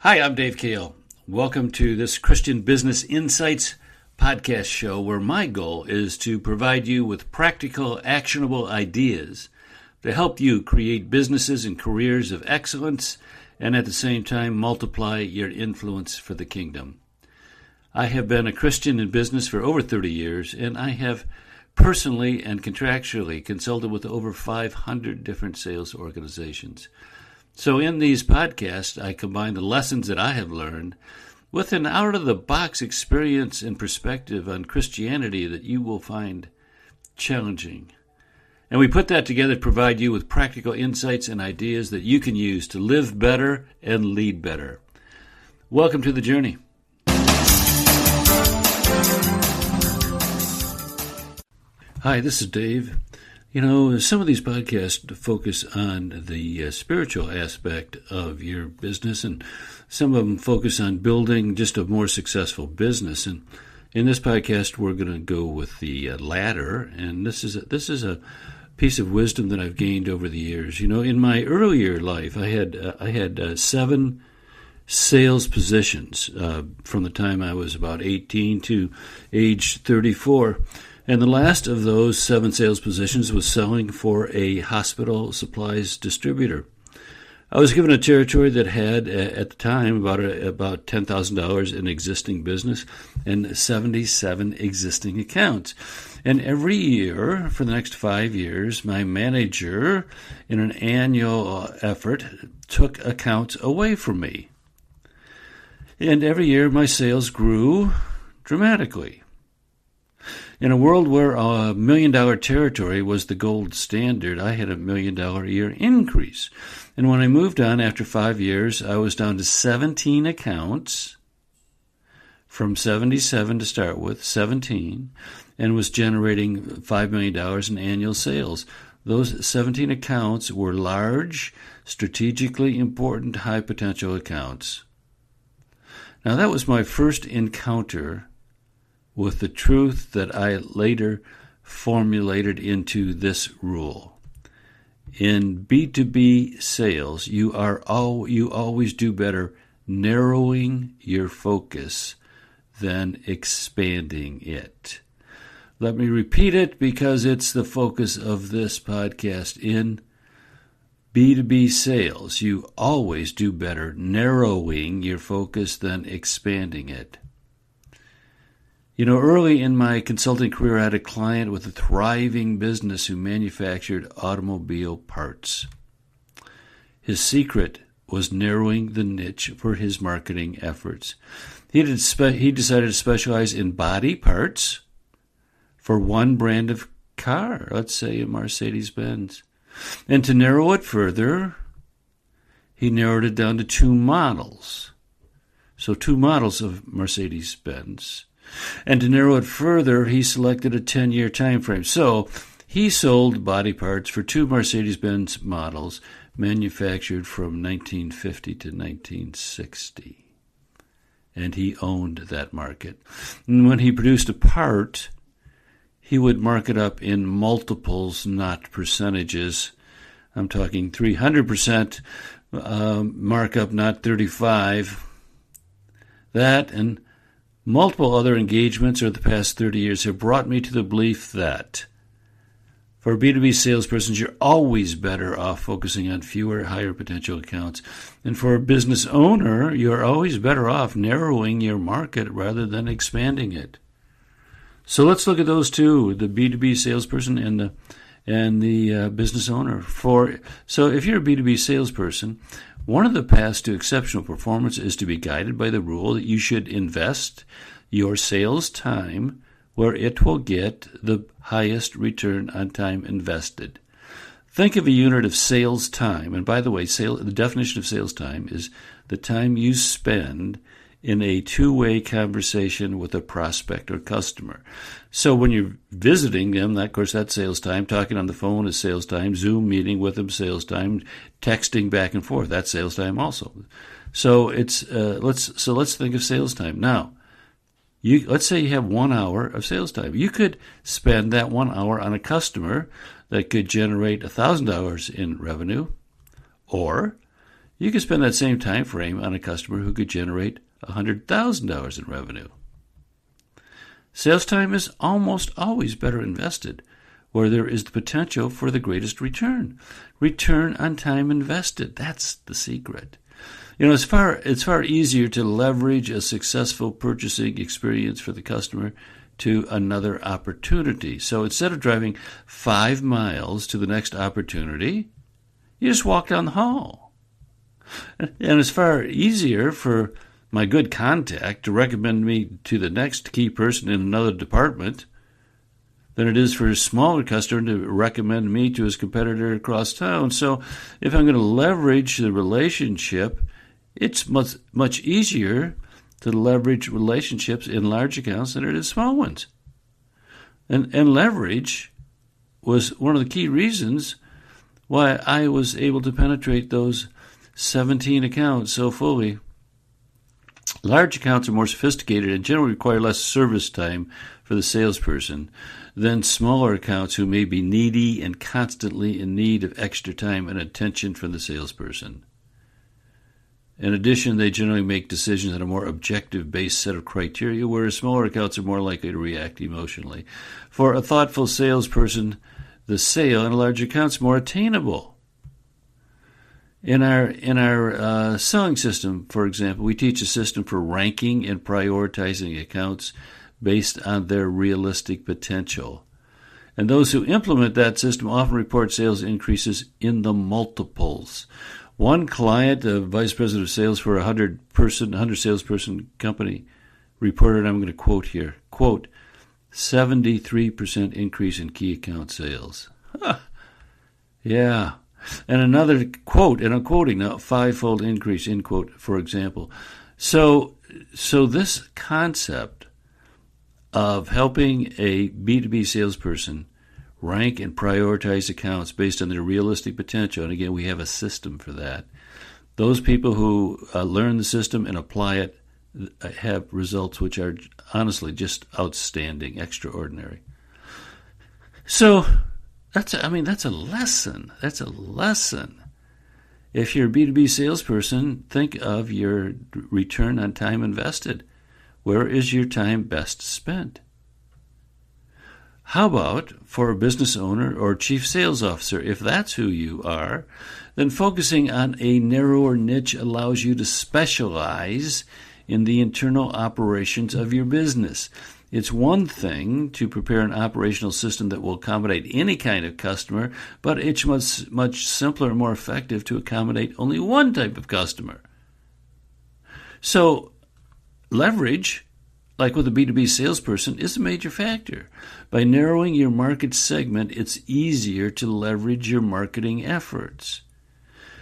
Hi, I'm Dave Kale. Welcome to this Christian Business Insights podcast show where my goal is to provide you with practical, actionable ideas to help you create businesses and careers of excellence and at the same time multiply your influence for the kingdom. I have been a Christian in business for over 30 years, and I have personally and contractually consulted with over 500 different sales organizations. So in these podcasts, I combine the lessons that I have learned with an out-of-the-box experience and perspective on Christianity that you will find challenging. And we put that together to provide you with practical insights and ideas that you can use to live better and lead better. Welcome to the journey. Hi, this is Dave. You know, some of these podcasts focus on the spiritual aspect of your business, and some of them focus on building just a more successful business. And in this podcast, we're going to go with the latter, and this is a piece of wisdom that I've gained over the years. You know, in my earlier life, I had 7 sales positions from the time I was about 18 to age 34. And the last of those 7 sales positions was selling for a hospital supplies distributor. I was given a territory that had, at the time, about $10,000 in existing business and 77 existing accounts. And every year, for the next 5 years, my manager, in an annual effort, took accounts away from me. And every year, my sales grew dramatically. In a world where $1 million territory was the gold standard, I had $1 million a year increase. And when I moved on after 5 years, I was down to 17 accounts, from 77 to start with, 17, and was generating $5 million in annual sales. Those 17 accounts were large, strategically important, high-potential accounts. Now, that was my first encounter with the truth that I later formulated into this rule. In B2B sales, you always do better narrowing your focus than expanding it. Let me repeat it because it's the focus of this podcast. In B2B sales, you always do better narrowing your focus than expanding it. You know, early in my consulting career, I had a client with a thriving business who manufactured automobile parts. His secret was narrowing the niche for his marketing efforts. He decided to specialize in body parts for one brand of car, let's say a Mercedes-Benz. And to narrow it further, he narrowed it down to 2 models. So 2 models of Mercedes-Benz. And to narrow it further, he selected a 10-year time frame. So he sold body parts for 2 Mercedes-Benz models manufactured from 1950 to 1960. And he owned that market. And when he produced a part, he would mark it up in multiples, not percentages. I'm talking 300% markup, not 35. That and multiple other engagements over the past 30 years have brought me to the belief that for B2B salespersons, you're always better off focusing on fewer, higher potential accounts. And for a business owner, you're always better off narrowing your market rather than expanding it. So let's look at those two, the B2B salesperson and the business owner. So if you're a B2B salesperson, one of the paths to exceptional performance is to be guided by the rule that you should invest your sales time where it will get the highest return on time invested. Think of a unit of sales time. And by the way, the definition of sales time is the time you spend in a two-way conversation with a prospect or customer. So when you're visiting them, of course, that's sales time. Talking on the phone is sales time. Zoom meeting with them, sales time. Texting back and forth, that's sales time also. So let's think of sales time. Now, let's say you have 1 hour of sales time. You could spend that 1 hour on a customer that could generate $1,000 in revenue, or You could spend that same time frame on a customer who could generate $100,000 in revenue. Sales time is almost always better invested where there is the potential for the greatest return. Return on time invested. That's the secret. It's far easier to leverage a successful purchasing experience for the customer to another opportunity. So instead of driving 5 miles to the next opportunity, you just walk down the hall. And it's far easier for my good contact to recommend me to the next key person in another department than it is for a smaller customer to recommend me to his competitor across town. So if I'm going to leverage the relationship, it's much easier to leverage relationships in large accounts than it is small ones. And leverage was one of the key reasons why I was able to penetrate those 17 accounts so fully. Large accounts are more sophisticated and generally require less service time for the salesperson than smaller accounts who may be needy and constantly in need of extra time and attention from the salesperson. In addition, they generally make decisions on a more objective-based set of criteria, whereas smaller accounts are more likely to react emotionally. For a thoughtful salesperson, the sale in a large account is more attainable. In our selling system, for example, we teach a system for ranking and prioritizing accounts based on their realistic potential. And those who implement that system often report sales increases in the multiples. One client, a vice president of sales for a 100 salesperson company, reported, I'm going to quote here, quote, 73% increase in key account sales. Huh. Yeah. And another quote, and I'm quoting now, 5-fold increase, end quote, for example. So this concept of helping a B2B salesperson rank and prioritize accounts based on their realistic potential, and again, we have a system for that. Those people who learn the system and apply it have results which are honestly just outstanding, extraordinary. So that's a lesson. That's a lesson. If you're a B2B salesperson, think of your return on time invested. Where is your time best spent? How about for a business owner or chief sales officer, if that's who you are, then focusing on a narrower niche allows you to specialize in the internal operations of your business. It's one thing to prepare an operational system that will accommodate any kind of customer, but it's much simpler and more effective to accommodate only one type of customer. So leverage, like with a B2B salesperson, is a major factor. By narrowing your market segment, it's easier to leverage your marketing efforts.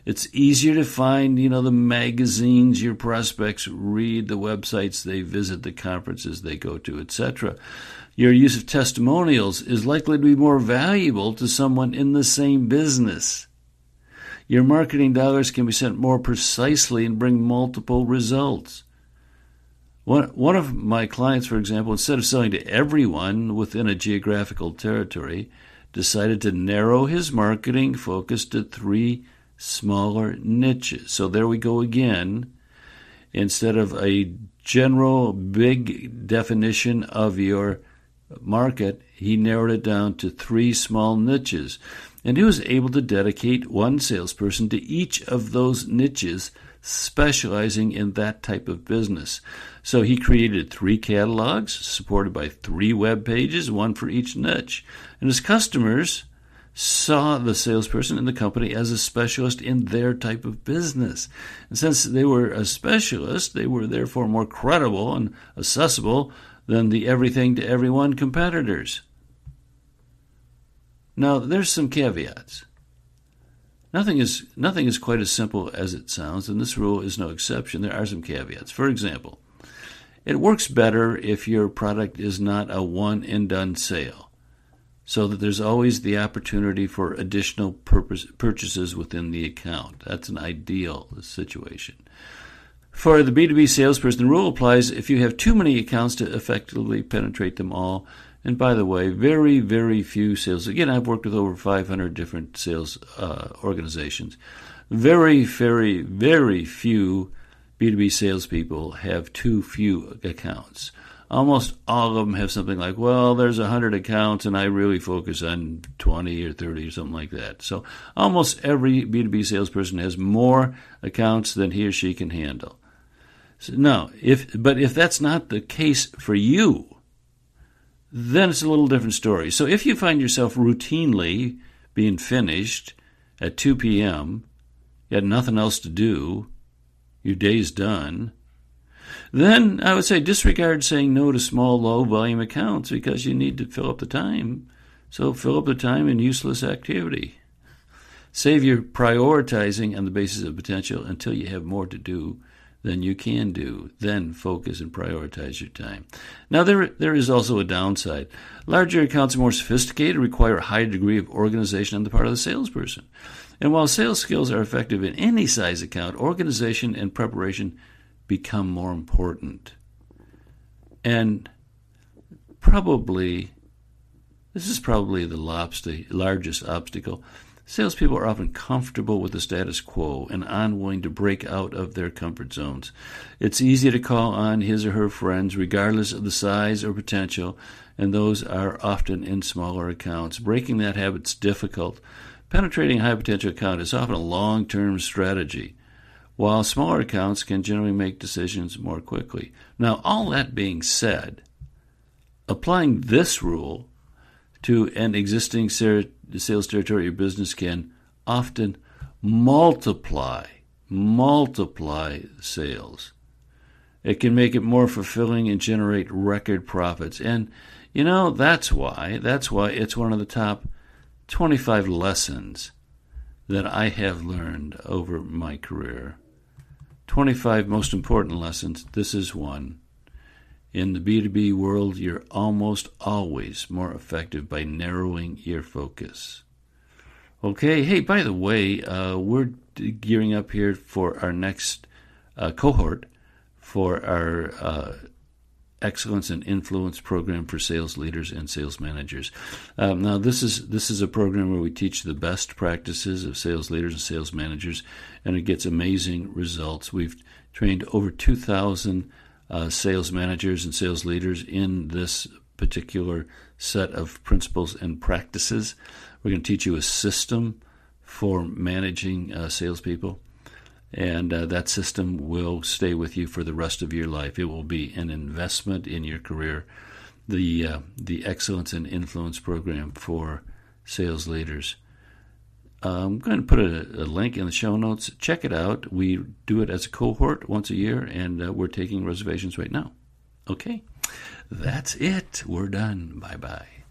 It's easier to find, the magazines your prospects read, the websites they visit, the conferences they go to, etc. Your use of testimonials is likely to be more valuable to someone in the same business. Your marketing dollars can be spent more precisely and bring multiple results. One of my clients, for example, instead of selling to everyone within a geographical territory, decided to narrow his marketing focus to 3 smaller niches. So there we go again. Instead of a general big definition of your market, he narrowed it down to 3 small niches. And he was able to dedicate one salesperson to each of those niches, specializing in that type of business. So he created 3 catalogs supported by 3 web pages, one for each niche. And his customers saw the salesperson in the company as a specialist in their type of business. And since they were a specialist, they were therefore more credible and accessible than the everything-to-everyone competitors. Now, there's some caveats. Nothing is quite as simple as it sounds, and this rule is no exception. There are some caveats. For example, it works better if your product is not a one-and-done sale, so that there's always the opportunity for additional purchases within the account. That's an ideal situation. For the B2B salesperson, the rule applies if you have too many accounts to effectively penetrate them all, And by the way, very, very few sales. Again, I've worked with over 500 different sales organizations. Very, very, very few B2B salespeople have too few accounts. Almost all of them have something like, well, there's 100 accounts and I really focus on 20 or 30 or something like that. So almost every B2B salesperson has more accounts than he or she can handle. So now, if that's not the case for you, then it's a little different story. So if you find yourself routinely being finished at 2 p.m., you had nothing else to do, your day's done, then I would say disregard saying no to small, low-volume accounts because you need to fill up the time. So fill up the time in useless activity. Save your prioritizing on the basis of potential until you have more to do than you can do. Then focus and prioritize your time. Now, there is also a downside. Larger accounts are more sophisticated, require a higher degree of organization on the part of the salesperson. And while sales skills are effective in any size account, organization and preparation become more important. And this is probably the largest obstacle. Salespeople are often comfortable with the status quo and unwilling to break out of their comfort zones. It's easy to call on his or her friends, regardless of the size or potential, and those are often in smaller accounts. Breaking that habit is difficult. Penetrating a high-potential account is often a long-term strategy, while smaller accounts can generally make decisions more quickly. Now, all that being said, applying this rule to an existing sales territory or business can often multiply sales. It can make it more fulfilling and generate record profits. And, that's why it's one of the top 25 lessons that I have learned over my career. 25 most important lessons. This is one. In the B2B world, you're almost always more effective by narrowing your focus. Okay, hey, by the way, we're gearing up here for our next cohort for our Excellence and Influence program for sales leaders and sales managers. Now, this is a program where we teach the best practices of sales leaders and sales managers, and it gets amazing results. We've trained over 2,000 sales managers and sales leaders in this particular set of principles and practices. We're going to teach you a system for managing salespeople, and that system will stay with you for the rest of your life. It will be an investment in your career. The Excellence and Influence program for sales leaders. I'm going to put a link in the show notes. Check it out. We do it as a cohort once a year, and we're taking reservations right now. Okay, that's it. We're done. Bye-bye.